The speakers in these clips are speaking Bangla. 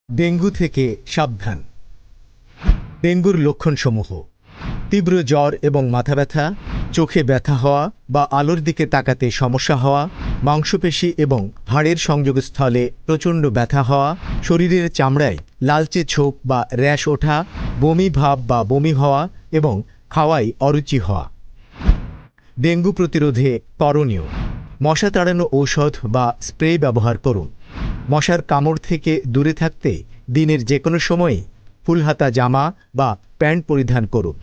ডেঙ্গু থেকে সাবধান। ডেঙ্গুর লক্ষণসমূহ: তীব্র জ্বর এবং মাথা ব্যথা, চোখে ব্যথা হওয়া বা আলোর দিকে তাকাতে সমস্যা হওয়া, মাংসপেশি এবং হাড়ের সংযোগস্থলে প্রচণ্ড ব্যথা হওয়া, শরীরের চামড়ায় লালচে ছোপ বা র্যাশ ওঠা, বমি ভাব বা বমি হওয়া এবং খাওয়ায় অরুচি হওয়া। ডেঙ্গু প্রতিরোধে করণীয়: মশা তাড়ানো ঔষধ বা স্প্রে ব্যবহার করুন। মশার কামড় থেকে দূরে থাকতে দিনের যে কোনো সময়ে ফুলহাতা জামা বা প্যান্ট পরিধান করুন।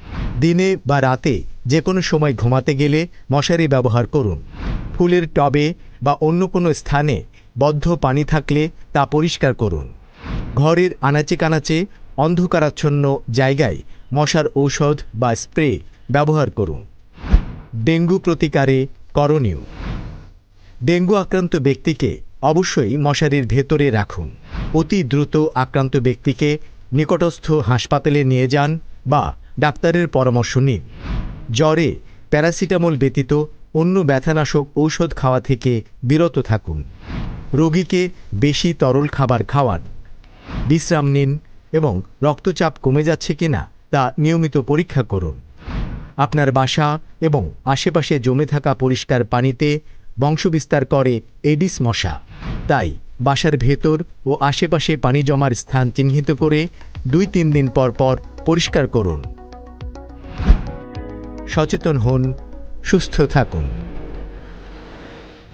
দিনে বা রাতে যে কোনো সময় ঘুমাতে গেলে মশারি ব্যবহার করুন। ফুলের টবে বা অন্য কোনো স্থানে বদ্ধ পানি থাকলে তা পরিষ্কার করুন। ঘরের আনাচে কানাচে অন্ধকারাচ্ছন্ন জায়গায় মশার ঔষধ বা স্প্রে ব্যবহার করুন। ডেঙ্গু প্রতিকারে করণীয়: ডেঙ্গু আক্রান্ত ব্যক্তিকে অবশ্যই মশারির ভেতরে রাখুন। অতি দ্রুত আক্রান্ত ব্যক্তিকে নিকটস্থ হাসপাতালে নিয়ে যান বা ডাক্তারের পরামর্শ নিন। জ্বরে প্যারাসিটামল ব্যতীত অন্য ব্যথানাশক ঔষধ খাওয়া থেকে বিরত থাকুন। রোগীকে বেশি তরল খাবার খাওয়ান। বিশ্রাম নিন এবং রক্তচাপ কমে যাচ্ছে কিনা তা নিয়মিত পরীক্ষা করুন। আপনার বাসা এবং আশেপাশে জমে থাকা পরিষ্কার পানিতে বংশবিস্তার করে এডিস মশা। তাই বাসার ভেতর ও আশেপাশে পানি জমার স্থান চিহ্নিত করে 2-3 দিন পর পর পরিষ্কার করুন। সচেতন হন, সুস্থ থাকুন।